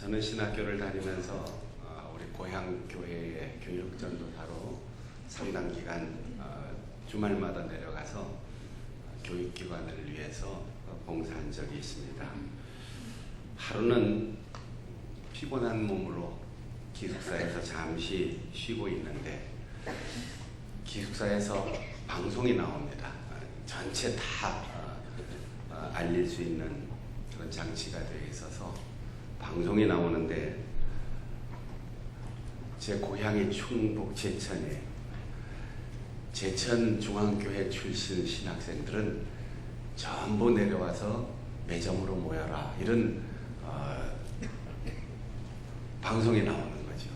저는 신학교를 다니면서 우리 고향 교회의 교육전도사로 상당 기간 주말마다 내려가서 교육기관을 위해서 봉사한 적이 있습니다. 하루는 피곤한 몸으로 기숙사에서 잠시 쉬고 있는데 기숙사에서 방송이 나옵니다. 전체 다 알릴 수 있는 그런 장치가 되어 있어서 방송이 나오는데 제 고향이 충북 제천에 제천 중앙교회 출신 신학생들은 전부 내려와서 매점으로 모여라 이런 방송이 나오는 거죠.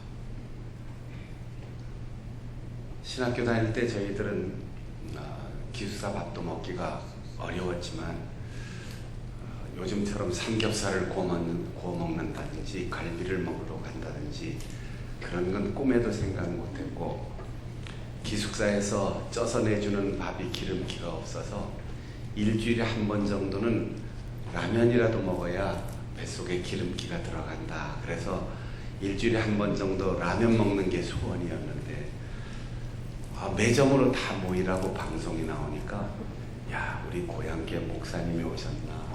신학교 다닐 때 저희들은 기숙사 밥도 먹기가 어려웠지만 요즘처럼 삼겹살을 구워 먹는다든지 갈비를 먹으러 간다든지 그런 건 꿈에도 생각 못했고 기숙사에서 쪄서 내주는 밥이 기름기가 없어서 일주일에 한 번 정도는 라면이라도 먹어야 뱃속에 기름기가 들어간다. 그래서 일주일에 한 번 정도 라면 먹는 게 소원이었는데 매점으로 다 모이라고 방송이 나오니까 야, 우리 고향교회 목사님이 오셨나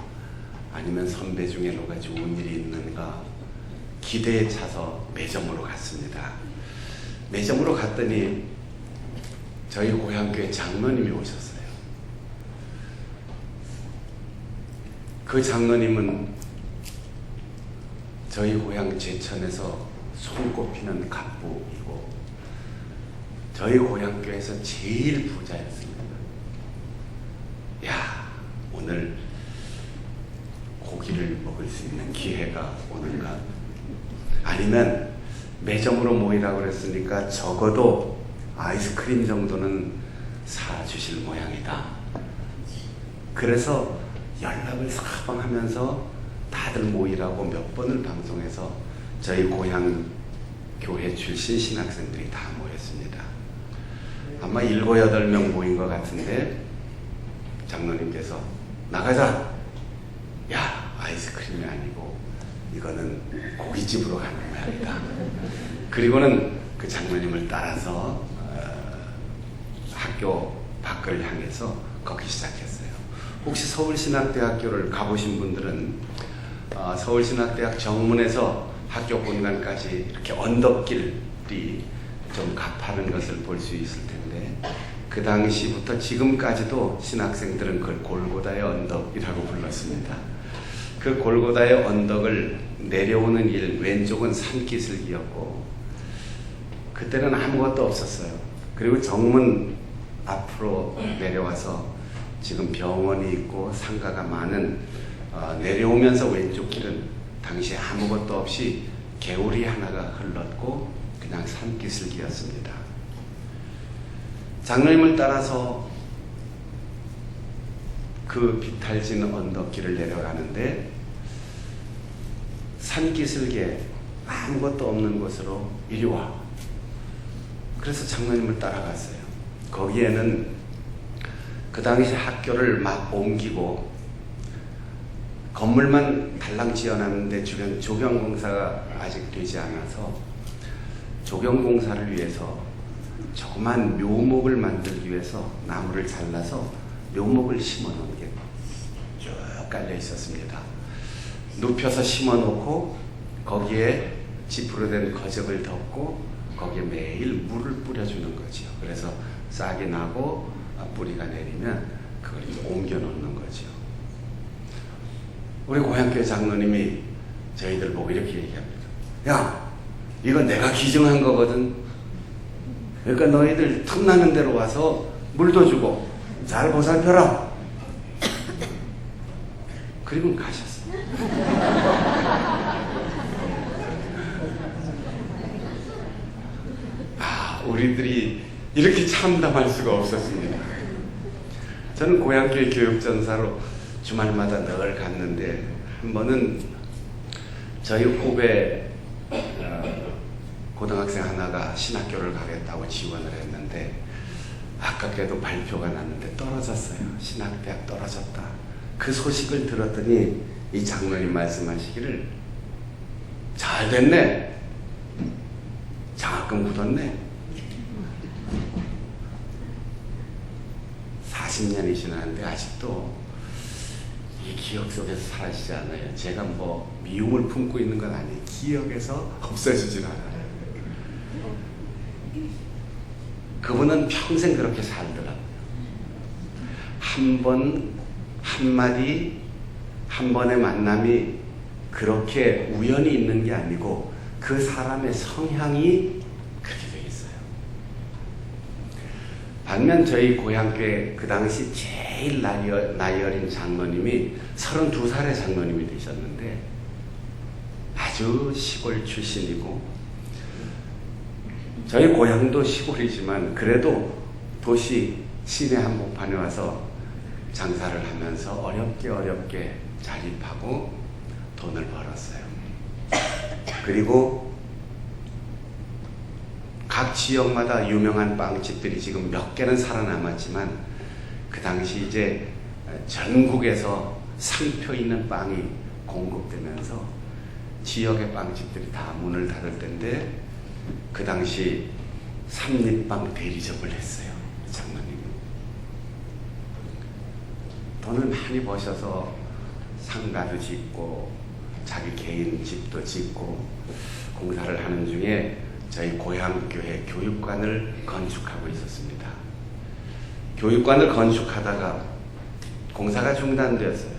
아니면 선배 중에 누가 좋은 일이 있는가 기대에 차서 매점으로 갔습니다. 매점으로 갔더니 저희 고향교회 장로님이 오셨어요. 그 장로님은 저희 고향 제천에서 손꼽히는 갑부이고 저희 고향교회에서 제일 부자였습니다. 야, 오늘 고기를 먹을 수 있는 기회가 오는가? 아니면 매점으로 모이라고 그랬으니까 적어도 아이스크림 정도는 사주실 모양이다. 그래서 연락을 사방하면서 다들 모이라고 몇 번을 방송해서 저희 고향 교회 출신 신학생들이 다 모였습니다. 아마 7, 8명 모인 것 같은데 장로님께서 나가자! 야, 아이스크림이 아니고 이거는 고깃집으로 가는 모양이다. 그리고는 그 장로님을 따라서 학교 밖을 향해서 걷기 시작했어요. 혹시 서울신학대학교를 가보신 분들은 서울신학대학 정문에서 학교 본관까지 이렇게 언덕길이 좀 가파른 것을 볼 수 있을 텐데 그 당시부터 지금까지도 신학생들은 그걸 골고다의 언덕이라고 불렀습니다. 그 골고다의 언덕을 내려오는 길 왼쪽은 산기슭이었고 그때는 아무것도 없었어요. 그리고 정문 앞으로 내려와서 지금 병원이 있고 상가가 많은 내려오면서 왼쪽 길은 당시 아무것도 없이 개울이 하나가 흘렀고 그냥 산기슭이었습니다. 장로님을 따라서 그 비탈진 언덕길을 내려가는데 산기슭에 아무것도 없는 곳으로 이리 와. 그래서 장로님을 따라갔어요. 거기에는 그 당시 학교를 막 옮기고 건물만 달랑 지어놨는데 주변 조경공사가 아직 되지 않아서 조경공사를 위해서 조그만 묘목을 만들기 위해서 나무를 잘라서 묘목을 심어놓은 게 쭉 깔려 있었습니다. 눕혀서 심어놓고 거기에 지프로 된 거적을 덮고 거기에 매일 물을 뿌려주는 거죠. 그래서 싹이 나고 뿌리가 내리면 그걸 옮겨 놓는 거죠. 우리 고향교회 장로님이 저희들 보고 이렇게 얘기합니다. 야, 이건 내가 기증한 거거든. 그러니까 너희들 틈나는 대로 와서 물도 주고 잘 보살펴라. 그리고 가셨어요. 우리들이 이렇게 참담할 수가 없었습니다. 저는 고향교회 교육전사로 주말마다 늘 갔는데 한 번은 저희 후배 고등학생 하나가 신학교를 가겠다고 지원을 했는데 아깝게도 발표가 났는데 떨어졌어요. 신학대학 떨어졌다. 그 소식을 들었더니 이 장로님 말씀하시기를 잘 됐네. 장학금 굳었네. 40년이 지났는데 아직도 이 기억 속에서 사라지지 않아요. 제가 뭐 미움을 품고 있는 건 아니에요. 기억에서 없어지질 않아요. 그분은 평생 그렇게 살더라고요. 한 번, 한마디, 한 번의 만남이 그렇게 우연히 있는 게 아니고 그 사람의 성향이 그렇게 되어 있어요. 반면 저희 고향교회 그 당시 제일 나이 어린 장로님이 32살의 장로님이 되셨는데 아주 시골 출신이고, 저희 고향도 시골이지만 그래도 도시 시내 한복판에 와서 장사를 하면서 어렵게 자립하고 돈을 벌었어요. 그리고 각 지역마다 유명한 빵집들이 지금 몇 개는 살아남았지만 그 당시 이제 전국에서 상표 있는 빵이 공급되면서 지역의 빵집들이 다 문을 닫을 때인데 그 당시 삼립빵 대리점을 했어요. 장로님이 돈을 많이 버셔서 상가도 짓고 자기 개인 집도 짓고 공사를 하는 중에 저희 고향교회 교육관을 건축하고 있었습니다. 교육관을 건축하다가 공사가 중단되었어요.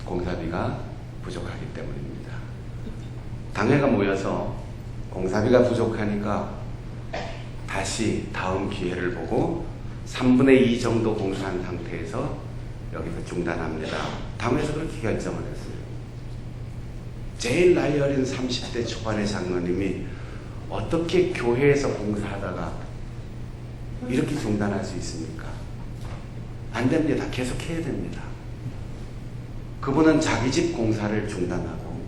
공사비가 부족하기 때문입니다. 당회가 모여서 공사비가 부족하니까 다시 다음 기회를 보고 3분의 2 정도 공사한 상태에서 여기서 중단합니다. 당회에서 그렇게 결정을 했어요. 제일 나이 어린 30대 초반의 장로님이 어떻게 교회에서 공사하다가 이렇게 중단할 수 있습니까? 안 됩니다. 계속 해야 됩니다. 그분은 자기 집 공사를 중단하고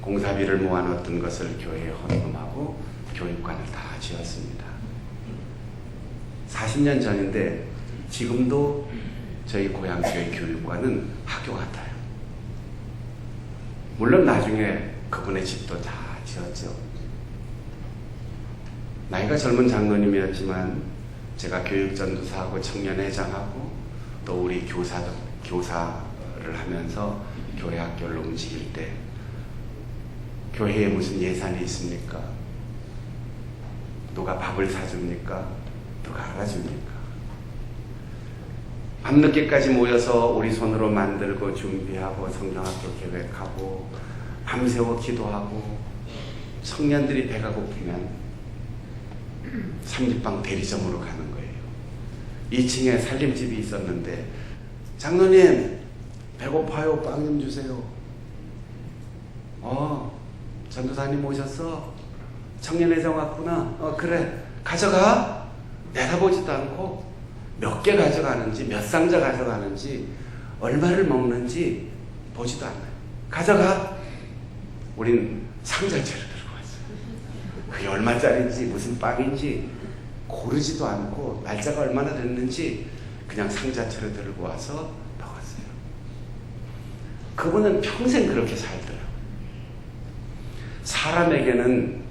공사비를 모아놓던 것을 교회에 헌금하고 교육관을 다 지었습니다. 40년 전인데 지금도 저희 고향교회 교육관은 학교 같아요. 물론 나중에 그분의 집도 다 지었죠. 나이가 젊은 장로님이었지만 제가 교육전도사하고 청년회장하고 또 우리 교사를 하면서 교회 학교를 움직일 때 교회에 무슨 예산이 있습니까? 누가 밥을 사줍니까? 누가 알아줍니까? 밤늦게까지 모여서 우리 손으로 만들고 준비하고 성경학교 계획하고 밤새워 기도하고 청년들이 배가 고프면 삼립빵 대리점으로 가는 거예요. 2층에 살림집이 있었는데 장로님 배고파요. 빵 좀 주세요. 전도사님 오셨어? 청년회장 왔구나. 그래 가져가. 내다보지도 않고 몇 개 가져가는지 몇 상자 가져가는지 얼마를 먹는지 보지도 않아요. 가져가. 우린 상자째로 들고 왔어요. 그게 얼마짜리인지 무슨 빵인지 고르지도 않고 날짜가 얼마나 됐는지 그냥 상자째로 들고 와서 먹었어요. 그분은 평생 그렇게 살더라고요. 사람에게는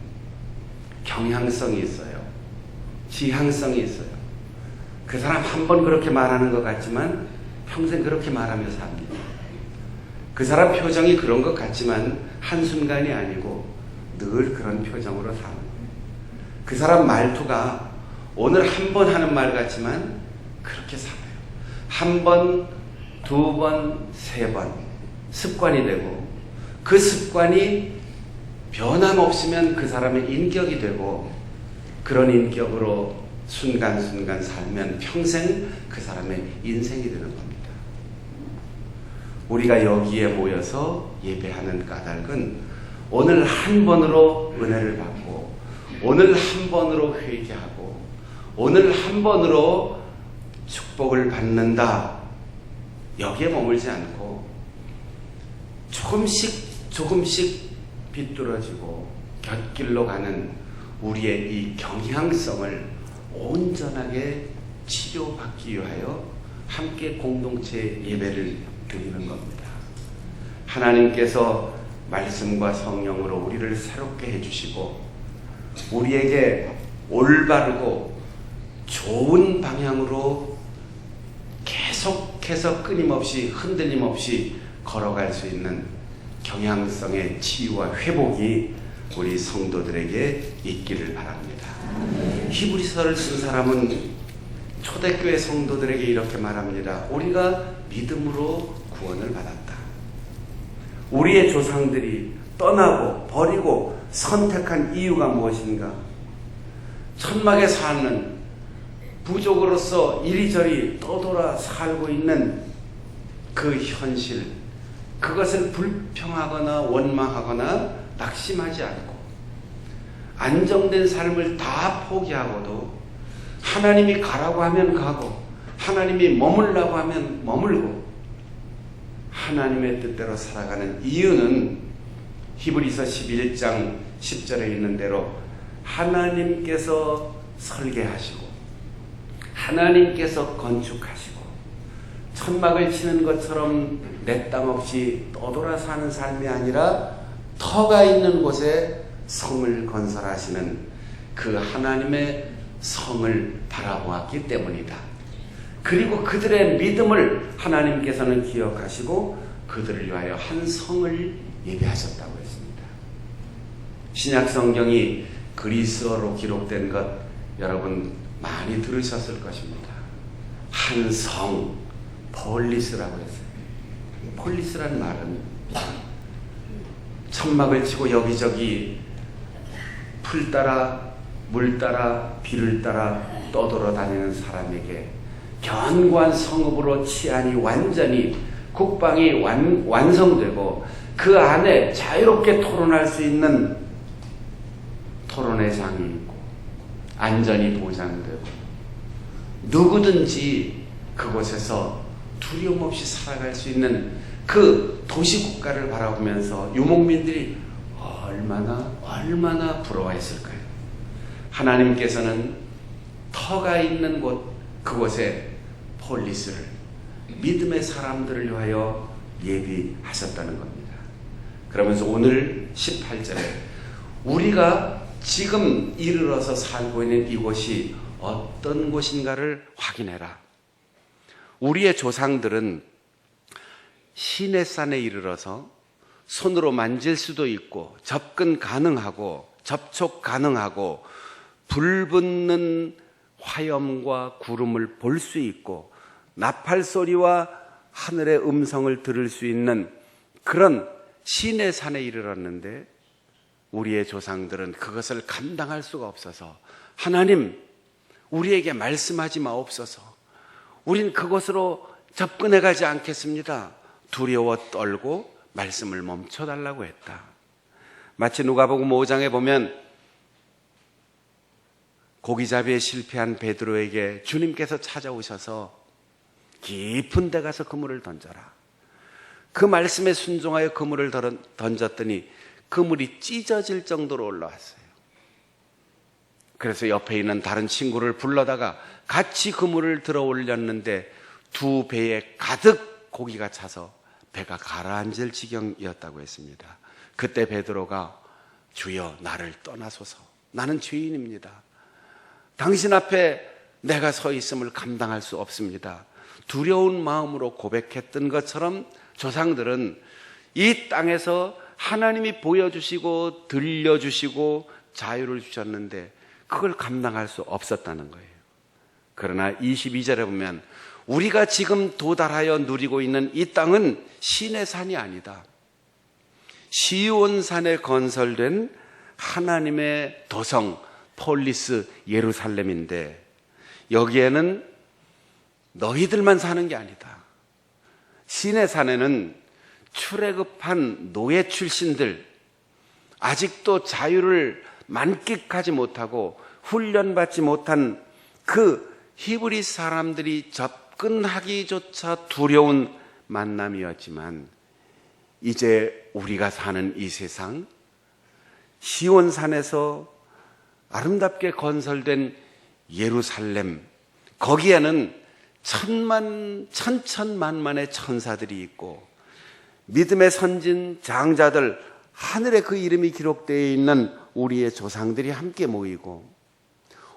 경향성이 있어요. 지향성이 있어요. 그 사람 한 번 그렇게 말하는 것 같지만 평생 그렇게 말하며 삽니다. 그 사람 표정이 그런 것 같지만 한순간이 아니고 늘 그런 표정으로 사는 거예요. 그 사람 말투가 오늘 한 번 하는 말 같지만 그렇게 살아요. 한 번, 두 번, 세 번 습관이 되고 그 습관이 변함없으면 그 사람의 인격이 되고 그런 인격으로 순간순간 살면 평생 그 사람의 인생이 되는 겁니다. 우리가 여기에 모여서 예배하는 까닭은 오늘 한 번으로 은혜를 받고 오늘 한 번으로 회개하고 오늘 한 번으로 축복을 받는다. 여기에 머물지 않고 조금씩 비뚤어지고 곁길로 가는 우리의 이 경향성을 온전하게 치료받기 위하여 함께 공동체 예배를 드리는 겁니다. 하나님께서 말씀과 성령으로 우리를 새롭게 해주시고 우리에게 올바르고 좋은 방향으로 계속해서 끊임없이 흔들림 없이 걸어갈 수 있는 경향성의 치유와 회복이 우리 성도들에게 있기를 바랍니다. 히브리서를 쓴 사람은 초대교회 성도들에게 이렇게 말합니다. 우리가 믿음으로 구원을 받았다. 우리의 조상들이 떠나고 버리고 선택한 이유가 무엇인가? 천막에 사는 부족으로서 이리저리 떠돌아 살고 있는 그 현실, 그것을 불평하거나 원망하거나 낙심하지 않고 안정된 삶을 다 포기하고도 하나님이 가라고 하면 가고 하나님이 머물라고 하면 머물고 하나님의 뜻대로 살아가는 이유는 히브리서 11장 10절에 있는 대로 하나님께서 설계하시고 하나님께서 건축하시고 천막을 치는 것처럼 내 땅 없이 떠돌아 사는 삶이 아니라 터가 있는 곳에 성을 건설하시는 그 하나님의 성을 바라보았기 때문이다. 그리고 그들의 믿음을 하나님께서는 기억하시고 그들을 위하여 한 성을 예비하셨다고 했습니다. 신약 성경이 그리스어로 기록된 것 여러분 많이 들으셨을 것입니다. 한 성, 폴리스라고 했어요. 폴리스란 말은 천막을 치고 여기저기 풀 따라 물 따라 비를 따라 떠돌아 다니는 사람에게 견고한 성읍으로 치안이 완전히 국방이 완성되고 그 안에 자유롭게 토론할 수 있는 토론의 장이 있고 안전이 보장되고 누구든지 그곳에서 두려움 없이 살아갈 수 있는 그 도시국가를 바라보면서 유목민들이 얼마나 부러워했을까요? 하나님께서는 터가 있는 곳 그곳에 폴리스를 믿음의 사람들을 위하여 예비하셨다는 겁니다. 그러면서 오늘 18절에 우리가 지금 이르러서 살고 있는 이곳이 어떤 곳인가를 확인해라. 우리의 조상들은 시내산에 이르러서 손으로 만질 수도 있고 접근 가능하고 접촉 가능하고 불 붙는 화염과 구름을 볼 수 있고 나팔 소리와 하늘의 음성을 들을 수 있는 그런 시내산에 이르렀는데 우리의 조상들은 그것을 감당할 수가 없어서 하나님 우리에게 말씀하지 마옵소서. 우린 그곳으로 접근해 가지 않겠습니다. 두려워 떨고 말씀을 멈춰달라고 했다. 마치 누가복음 5장에 보면 고기잡이에 실패한 베드로에게 주님께서 찾아오셔서 깊은 데 가서 그물을 던져라. 그 말씀에 순종하여 그물을 던졌더니 그물이 찢어질 정도로 올라왔어요. 그래서 옆에 있는 다른 친구를 불러다가 같이 그물을 들어 올렸는데 두 배에 가득 고기가 차서 배가 가라앉을 지경이었다고 했습니다. 그때 베드로가 주여 나를 떠나소서. 나는 죄인입니다. 당신 앞에 내가 서 있음을 감당할 수 없습니다. 두려운 마음으로 고백했던 것처럼 조상들은 이 땅에서 하나님이 보여주시고 들려주시고 자유를 주셨는데 그걸 감당할 수 없었다는 거예요. 그러나 22절에 보면 우리가 지금 도달하여 누리고 있는 이 땅은 신의 산이 아니다. 시온산에 건설된 하나님의 도성 폴리스 예루살렘인데 여기에는 너희들만 사는 게 아니다. 신의 산에는 출애굽한 노예 출신들, 아직도 자유를 만끽하지 못하고 훈련받지 못한 그 히브리 사람들이 접근하기조차 두려운 만남이었지만 이제 우리가 사는 이 세상 시온산에서 아름답게 건설된 예루살렘, 거기에는 천천만만의 천사들이 있고 믿음의 선진 장자들, 하늘에 그 이름이 기록되어 있는 우리의 조상들이 함께 모이고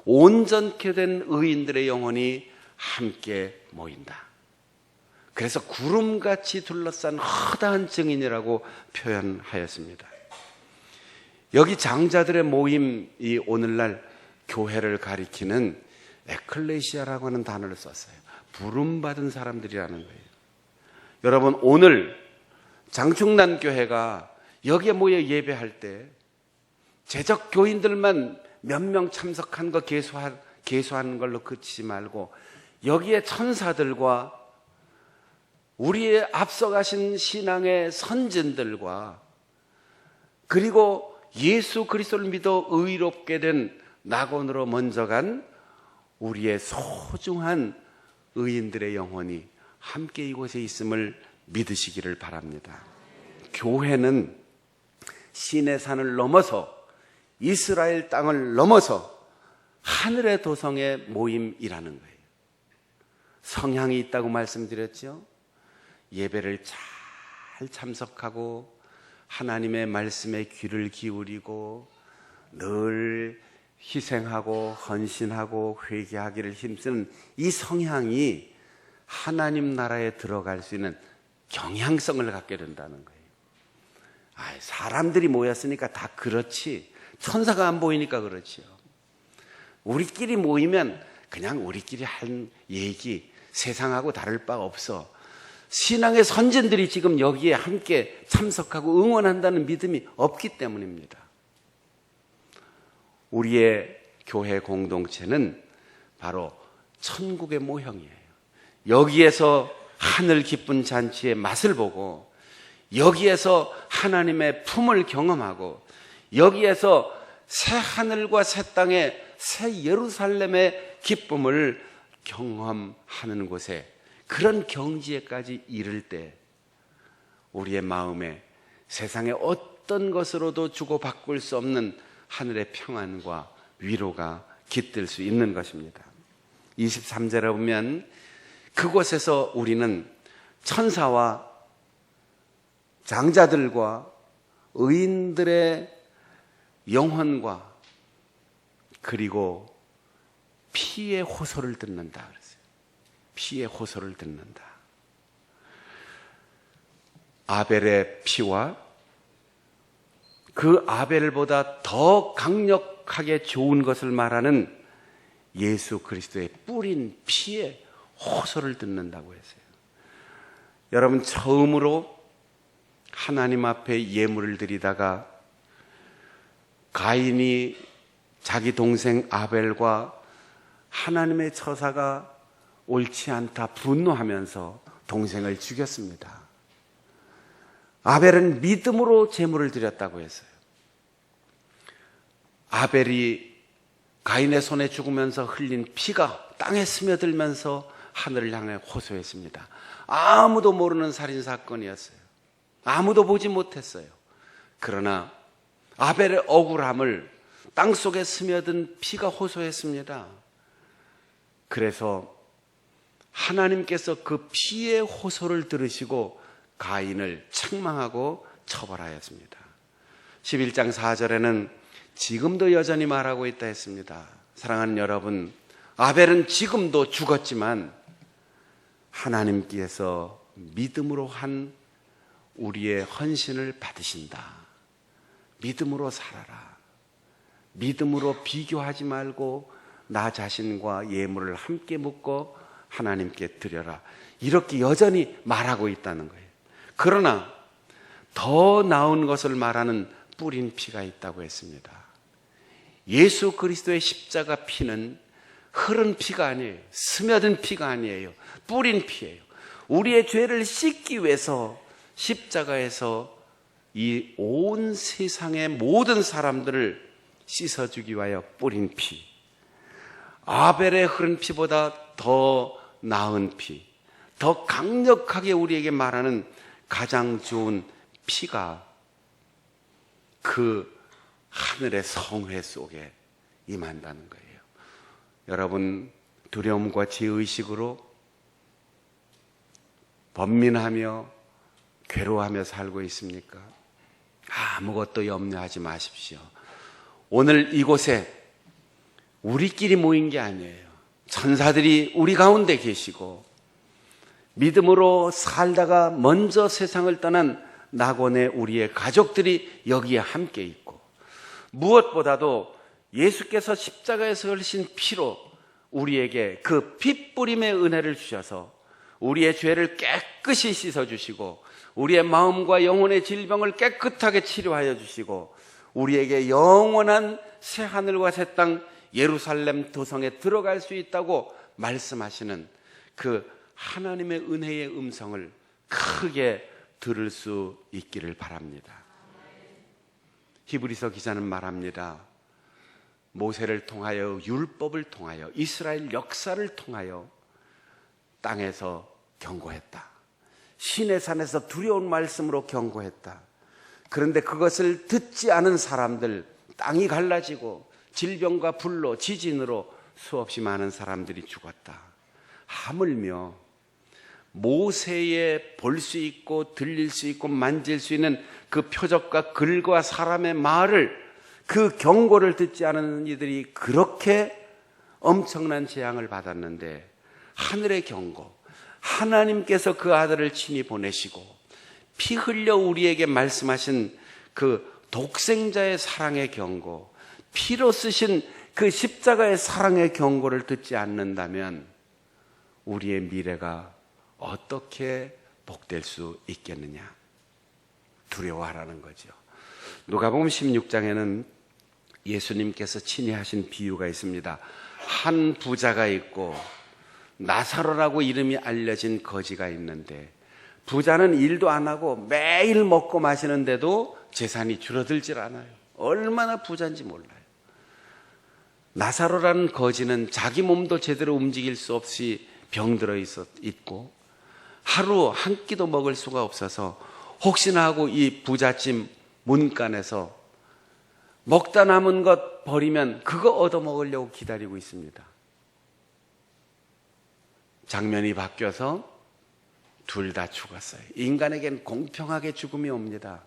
온전케 된 의인들의 영혼이 함께 모인다. 그래서 구름같이 둘러싼 허다한 증인이라고 표현하였습니다. 여기 장자들의 모임이 오늘날 교회를 가리키는 에클레시아라고 하는 단어를 썼어요. 부름받은 사람들이라는 거예요. 여러분, 오늘 장충난 교회가 여기에 모여 예배할 때 제적 교인들만 몇 명 참석한 거 계수하는 걸로 그치지 말고 여기에 천사들과 우리의 앞서가신 신앙의 선진들과 그리고 예수 그리스도를 믿어 의롭게 된 낙원으로 먼저 간 우리의 소중한 의인들의 영혼이 함께 이곳에 있음을 믿으시기를 바랍니다. 교회는 시내 산을 넘어서 이스라엘 땅을 넘어서 하늘의 도성의 모임이라는 거예요. 성향이 있다고 말씀드렸죠. 예배를 잘 참석하고 하나님의 말씀에 귀를 기울이고 늘 희생하고 헌신하고 회개하기를 힘쓰는 이 성향이 하나님 나라에 들어갈 수 있는 경향성을 갖게 된다는 거예요. 사람들이 모였으니까 다 그렇지, 천사가 안 보이니까 그렇지요. 우리끼리 모이면 그냥 우리끼리 한 얘기, 세상하고 다를 바 없어. 신앙의 선진들이 지금 여기에 함께 참석하고 응원한다는 믿음이 없기 때문입니다. 우리의 교회 공동체는 바로 천국의 모형이에요. 여기에서 하늘 기쁜 잔치의 맛을 보고 여기에서 하나님의 품을 경험하고 여기에서 새 하늘과 새 땅의 새 예루살렘의 기쁨을 경험하는 곳에 그런 경지에까지 이를 때 우리의 마음에 세상의 어떤 것으로도 주고바꿀 수 없는 하늘의 평안과 위로가 깃들 수 있는 것입니다. 23절에 보면 그곳에서 우리는 천사와 장자들과 의인들의 영혼과 그리고 피의 호소를 듣는다 그랬어요. 피의 호소를 듣는다. 아벨의 피와 그 아벨보다 더 강력하게 좋은 것을 말하는 예수 그리스도의 뿌린 피의 호소를 듣는다고 했어요. 여러분, 처음으로 하나님 앞에 예물을 드리다가 가인이 자기 동생 아벨과 하나님의 처사가 옳지 않다 분노하면서 동생을 죽였습니다. 아벨은 믿음으로 제물을 드렸다고 했어요. 아벨이 가인의 손에 죽으면서 흘린 피가 땅에 스며들면서 하늘을 향해 호소했습니다. 아무도 모르는 살인사건이었어요. 아무도 보지 못했어요. 그러나 아벨의 억울함을 땅속에 스며든 피가 호소했습니다. 그래서 하나님께서 그 피의 호소를 들으시고 가인을 책망하고 처벌하였습니다. 11장 4절에는 지금도 여전히 말하고 있다 했습니다. 사랑하는 여러분, 아벨은 지금도 죽었지만 하나님께서 믿음으로 한 우리의 헌신을 받으신다. 믿음으로 살아라. 믿음으로 비교하지 말고 나 자신과 예물을 함께 묻고 하나님께 드려라. 이렇게 여전히 말하고 있다는 거예요. 그러나 더 나은 것을 말하는 뿌린 피가 있다고 했습니다. 예수 그리스도의 십자가 피는 흐른 피가 아니에요. 스며든 피가 아니에요. 뿌린 피예요. 우리의 죄를 씻기 위해서 십자가에서 이 온 세상의 모든 사람들을 씻어주기 위하여 뿌린 피. 아벨의 흐른 피보다 더 나은 피, 더 강력하게 우리에게 말하는 가장 좋은 피가 그 하늘의 성회 속에 임한다는 거예요. 여러분, 두려움과 죄의식으로 번민하며 괴로워하며 살고 있습니까? 아무것도 염려하지 마십시오. 오늘 이곳에 우리끼리 모인 게 아니에요. 천사들이 우리 가운데 계시고 믿음으로 살다가 먼저 세상을 떠난 낙원의 우리의 가족들이 여기에 함께 있고, 무엇보다도 예수께서 십자가에서 흘리신 피로 우리에게 그 피 뿌림의 은혜를 주셔서 우리의 죄를 깨끗이 씻어주시고 우리의 마음과 영혼의 질병을 깨끗하게 치료하여 주시고 우리에게 영원한 새 하늘과 새 땅 예루살렘 도성에 들어갈 수 있다고 말씀하시는 그 하나님의 은혜의 음성을 크게 들을 수 있기를 바랍니다. 히브리서 기자는 말합니다. 모세를 통하여, 율법을 통하여, 이스라엘 역사를 통하여 땅에서 경고했다. 시내산에서 두려운 말씀으로 경고했다. 그런데 그것을 듣지 않은 사람들, 땅이 갈라지고 질병과 불로, 지진으로 수없이 많은 사람들이 죽었다. 하물며 모세의 볼 수 있고 들릴 수 있고 만질 수 있는 그 표적과 글과 사람의 말을, 그 경고를 듣지 않은 이들이 그렇게 엄청난 재앙을 받았는데, 하늘의 경고, 하나님께서 그 아들을 친히 보내시고 피 흘려 우리에게 말씀하신 그 독생자의 사랑의 경고, 피로 쓰신 그 십자가의 사랑의 경고를 듣지 않는다면 우리의 미래가 어떻게 복될 수 있겠느냐? 두려워하라는 거죠. 누가복음 16장에는 예수님께서 친히 하신 비유가 있습니다. 한 부자가 있고 나사로라고 이름이 알려진 거지가 있는데, 부자는 일도 안 하고 매일 먹고 마시는데도 재산이 줄어들질 않아요. 얼마나 부자인지 몰라요. 나사로라는 거지는 자기 몸도 제대로 움직일 수 없이 병들어 있고 하루 한 끼도 먹을 수가 없어서 혹시나 하고 이 부잣집 문간에서 먹다 남은 것 버리면 그거 얻어먹으려고 기다리고 있습니다. 장면이 바뀌어서 둘 다 죽었어요. 인간에겐 공평하게 죽음이 옵니다.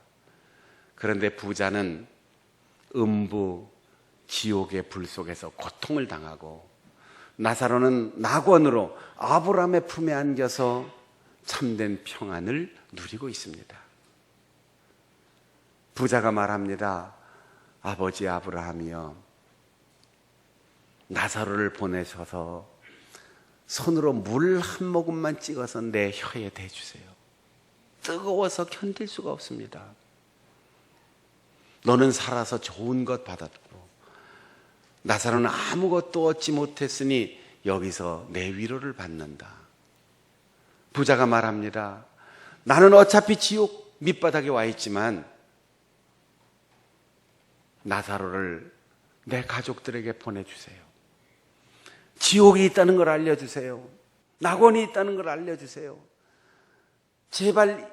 그런데 부자는 음부 지옥의 불 속에서 고통을 당하고, 나사로는 낙원으로 아브라함의 품에 안겨서 참된 평안을 누리고 있습니다. 부자가 말합니다. 아버지 아브라함이여, 나사로를 보내셔서 손으로 물 한 모금만 찍어서 내 혀에 대주세요. 뜨거워서 견딜 수가 없습니다. 너는 살아서 좋은 것 받았고 나사로는 아무것도 얻지 못했으니 여기서 내 위로를 받는다. 부자가 말합니다. 나는 어차피 지옥 밑바닥에 와 있지만 나사로를 내 가족들에게 보내주세요. 지옥이 있다는 걸 알려주세요. 낙원이 있다는 걸 알려주세요. 제발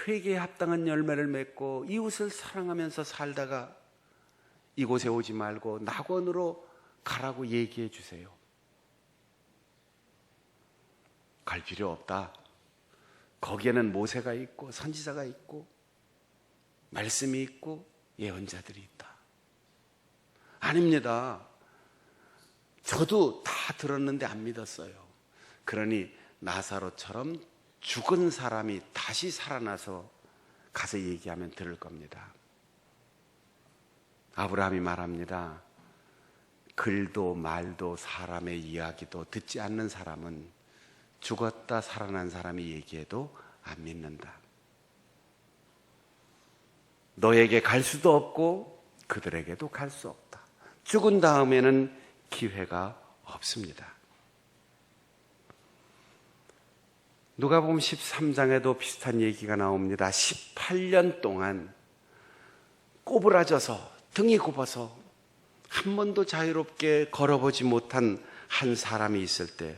회개에 합당한 열매를 맺고 이웃을 사랑하면서 살다가 이곳에 오지 말고 낙원으로 가라고 얘기해 주세요. 갈 필요 없다. 거기에는 모세가 있고 선지자가 있고 말씀이 있고 예언자들이 있다. 아닙니다. 저도 다 들었는데 안 믿었어요. 그러니 나사로처럼 죽은 사람이 다시 살아나서 가서 얘기하면 들을 겁니다. 아브라함이 말합니다. 글도 말도 사람의 이야기도 듣지 않는 사람은 죽었다 살아난 사람이 얘기해도 안 믿는다. 너에게 갈 수도 없고 그들에게도 갈 수 없다. 죽은 다음에는 기회가 없습니다. 누가복음 13장에도 비슷한 얘기가 나옵니다. 18년 동안 꼬부라져서 등이 굽어서 한 번도 자유롭게 걸어보지 못한 한 사람이 있을 때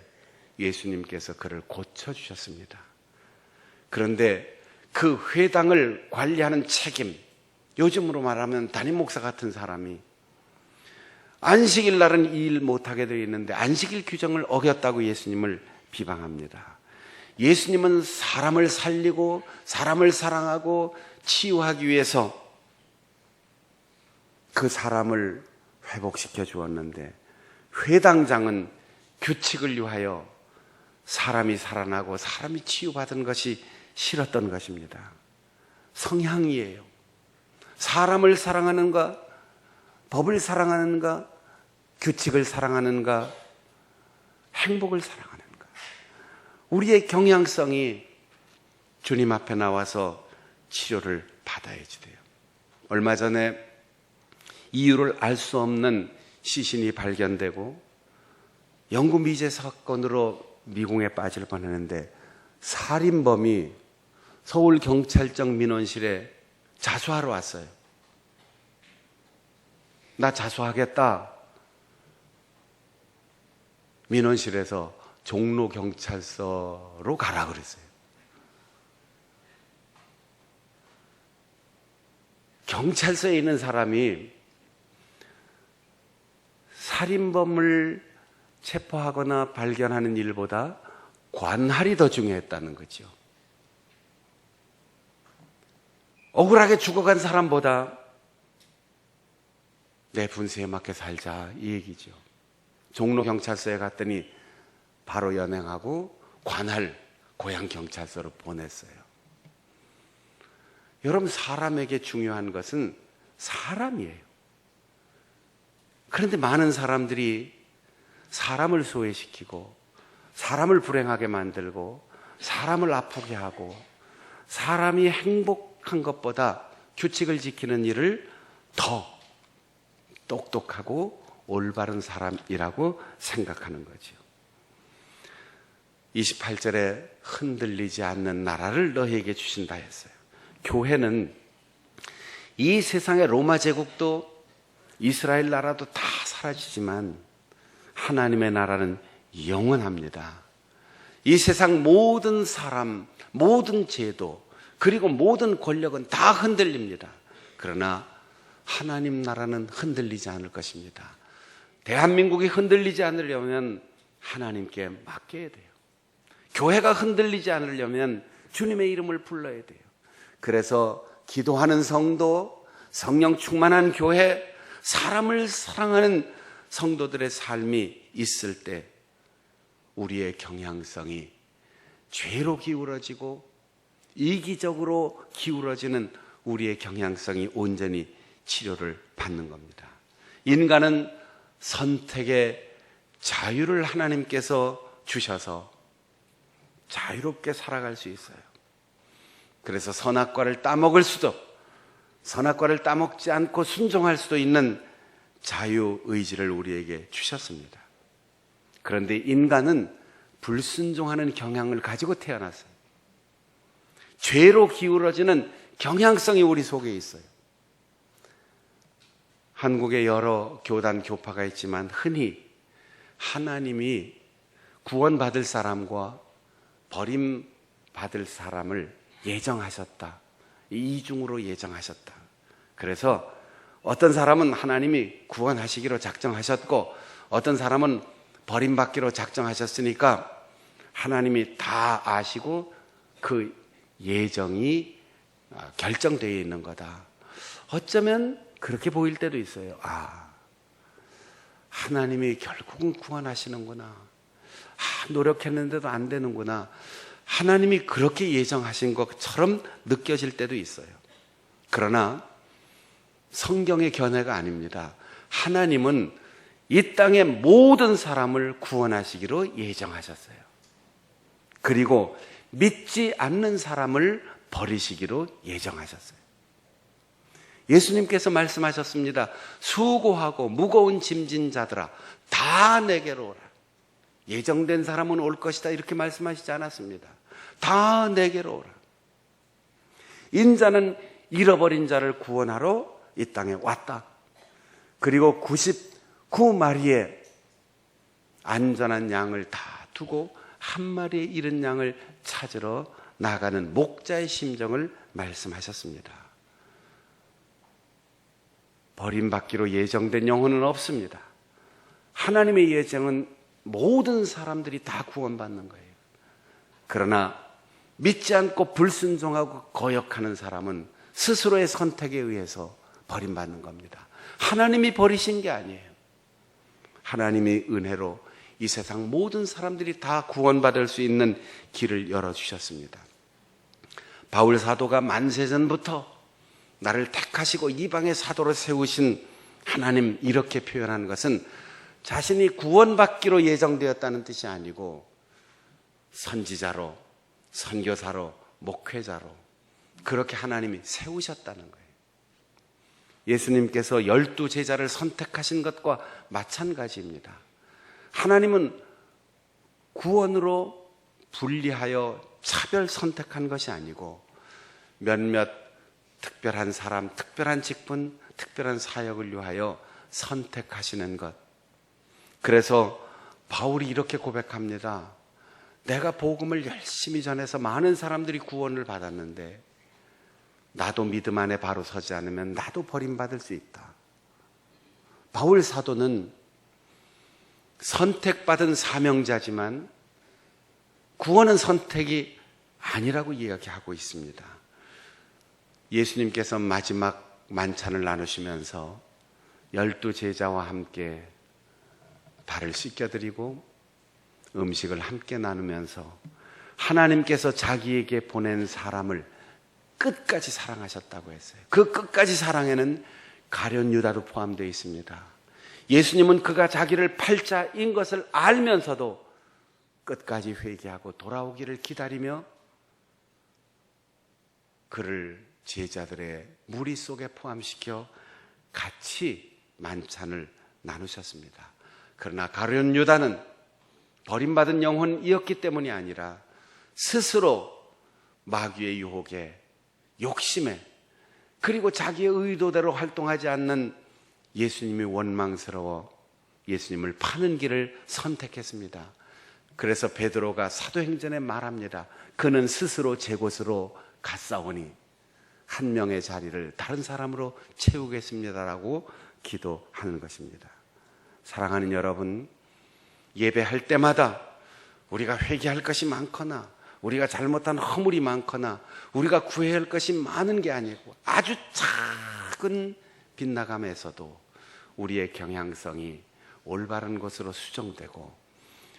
예수님께서 그를 고쳐주셨습니다. 그런데 그 회당을 관리하는 책임, 요즘으로 말하면 담임 목사 같은 사람이 안식일 날은 이 일 못하게 되어 있는데 안식일 규정을 어겼다고 예수님을 비방합니다. 예수님은 사람을 살리고 사람을 사랑하고 치유하기 위해서 그 사람을 회복시켜 주었는데, 회당장은 규칙을 위하여 사람이 살아나고 사람이 치유받은 것이 싫었던 것입니다. 성향이에요. 사람을 사랑하는가, 법을 사랑하는가, 규칙을 사랑하는가, 행복을 사랑하는가. 우리의 경향성이 주님 앞에 나와서 치료를 받아야지 돼요. 얼마 전에 이유를 알 수 없는 시신이 발견되고 영구 미제 사건으로 미궁에 빠질 뻔했는데, 살인범이 서울경찰청 민원실에 자수하러 왔어요. 나 자수하겠다. 민원실에서 종로경찰서로 가라 그랬어요. 경찰서에 있는 사람이 살인범을 체포하거나 발견하는 일보다 관할이 더 중요했다는 거죠. 억울하게 죽어간 사람보다 내 분수에 맞게 살자, 이 얘기죠. 종로경찰서에 갔더니 바로 연행하고 관할 고향경찰서로 보냈어요. 여러분, 사람에게 중요한 것은 사람이에요. 그런데 많은 사람들이 사람을 소외시키고 사람을 불행하게 만들고 사람을 아프게 하고 사람이 행복한 것보다 규칙을 지키는 일을 더 똑똑하고 올바른 사람이라고 생각하는 거죠. 28절에 흔들리지 않는 나라를 너희에게 주신다 했어요. 교회는 이 세상의 로마 제국도 이스라엘 나라도 다 사라지지만 하나님의 나라는 영원합니다. 이 세상 모든 사람, 모든 제도, 그리고 모든 권력은 다 흔들립니다. 그러나 하나님 나라는 흔들리지 않을 것입니다. 대한민국이 흔들리지 않으려면 하나님께 맡겨야 돼요. 교회가 흔들리지 않으려면 주님의 이름을 불러야 돼요. 그래서 기도하는 성도, 성령 충만한 교회, 사람을 사랑하는 성도들의 삶이 있을 때 우리의 경향성이 죄로 기울어지고 이기적으로 기울어지는 우리의 경향성이 온전히 치료를 받는 겁니다. 인간은 선택의 자유를 하나님께서 주셔서 자유롭게 살아갈 수 있어요. 그래서 선악과를 따먹을 수도, 선악과를 따먹지 않고 순종할 수도 있는 자유의지를 우리에게 주셨습니다. 그런데 인간은 불순종하는 경향을 가지고 태어났어요. 죄로 기울어지는 경향성이 우리 속에 있어요. 한국에 여러 교단, 교파가 있지만 흔히 하나님이 구원받을 사람과 버림받을 사람을 예정하셨다. 이중으로 예정하셨다. 그래서 어떤 사람은 하나님이 구원하시기로 작정하셨고 어떤 사람은 버림받기로 작정하셨으니까 하나님이 다 아시고 그 예정이 결정되어 있는 거다. 어쩌면 그렇게 보일 때도 있어요. 하나님이 결국은 구원하시는구나. 노력했는데도 안 되는구나. 하나님이 그렇게 예정하신 것처럼 느껴질 때도 있어요. 그러나 성경의 견해가 아닙니다. 하나님은 이 땅의 모든 사람을 구원하시기로 예정하셨어요. 그리고 믿지 않는 사람을 버리시기로 예정하셨어요. 예수님께서 말씀하셨습니다. 수고하고 무거운 짐진 자들아 다 내게로 오라. 예정된 사람은 올 것이다 이렇게 말씀하시지 않았습니다. 다 내게로 오라. 인자는 잃어버린 자를 구원하러 이 땅에 왔다. 그리고 99마리의 안전한 양을 다 두고 한 마리의 잃은 양을 찾으러 나가는 목자의 심정을 말씀하셨습니다. 버림받기로 예정된 영혼은 없습니다. 하나님의 예정은 모든 사람들이 다 구원받는 거예요. 그러나 믿지 않고 불순종하고 거역하는 사람은 스스로의 선택에 의해서 버림받는 겁니다. 하나님이 버리신 게 아니에요. 하나님이 은혜로 이 세상 모든 사람들이 다 구원받을 수 있는 길을 열어주셨습니다. 바울 사도가 만세전부터 나를 택하시고 이방의 사도로 세우신 하나님, 이렇게 표현하는 것은 자신이 구원받기로 예정되었다는 뜻이 아니고 선지자로, 선교사로, 목회자로 그렇게 하나님이 세우셨다는 거예요. 예수님께서 12제자를 선택하신 것과 마찬가지입니다. 하나님은 구원으로 분리하여 차별 선택한 것이 아니고 몇몇 특별한 사람, 특별한 직분, 특별한 사역을 위하여 선택하시는 것. 그래서 바울이 이렇게 고백합니다. 내가 복음을 열심히 전해서 많은 사람들이 구원을 받았는데 나도 믿음 안에 바로 서지 않으면 나도 버림받을 수 있다. 바울 사도는 선택받은 사명자지만 구원은 선택이 아니라고 이야기하고 있습니다. 예수님께서 마지막 만찬을 나누시면서 12제자와 함께 발을 씻겨드리고 음식을 함께 나누면서 하나님께서 자기에게 보낸 사람을 끝까지 사랑하셨다고 했어요. 그 끝까지 사랑에는 가룟 유다도 포함되어 있습니다. 예수님은 그가 자기를 팔자인 것을 알면서도 끝까지 회개하고 돌아오기를 기다리며 그를 제자들의 무리 속에 포함시켜 같이 만찬을 나누셨습니다. 그러나 가룟 유다는 버림받은 영혼이었기 때문이 아니라 스스로 마귀의 유혹에, 욕심에, 그리고 자기의 의도대로 활동하지 않는 예수님이 원망스러워 예수님을 파는 길을 선택했습니다. 그래서 베드로가 사도행전에 말합니다. 그는 스스로 제 곳으로 갔사오니 한 명의 자리를 다른 사람으로 채우겠습니다라고 기도하는 것입니다. 사랑하는 여러분, 예배할 때마다 우리가 회개할 것이 많거나 우리가 잘못한 허물이 많거나 우리가 구해야 할 것이 많은 게 아니고 아주 작은 빗나감에서도 우리의 경향성이 올바른 것으로 수정되고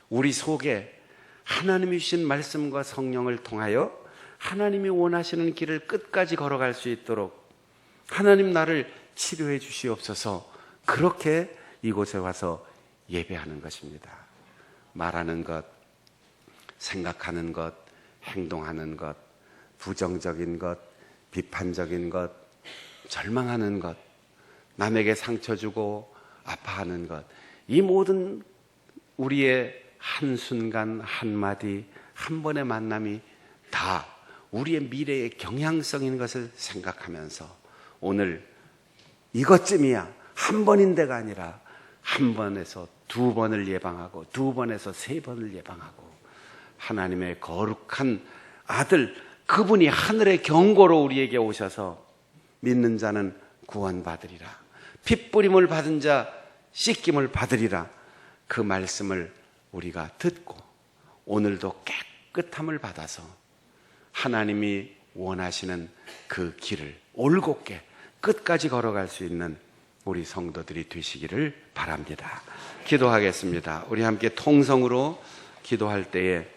우리 속에 하나님이 주신 말씀과 성령을 통하여 하나님이 원하시는 길을 끝까지 걸어갈 수 있도록 하나님 나를 치료해 주시옵소서, 그렇게 이곳에 와서 예배하는 것입니다. 말하는 것, 생각하는 것, 행동하는 것, 부정적인 것, 비판적인 것, 절망하는 것, 남에게 상처 주고 아파하는 것, 이 모든 우리의 한순간 한마디 한 번의 만남이 다 우리의 미래의 경향성인 것을 생각하면서 오늘 이것쯤이야, 한 번인데가 아니라 한 번에서 두 번을 예방하고 두 번에서 세 번을 예방하고 하나님의 거룩한 아들, 그분이 하늘의 경고로 우리에게 오셔서 믿는 자는 구원받으리라, 핏부림을 받은 자 씻김을 받으리라, 그 말씀을 우리가 듣고 오늘도 깨끗함을 받아서 하나님이 원하시는 그 길을 올곧게 끝까지 걸어갈 수 있는 우리 성도들이 되시기를 바랍니다. 기도하겠습니다. 우리 함께 통성으로 기도할 때에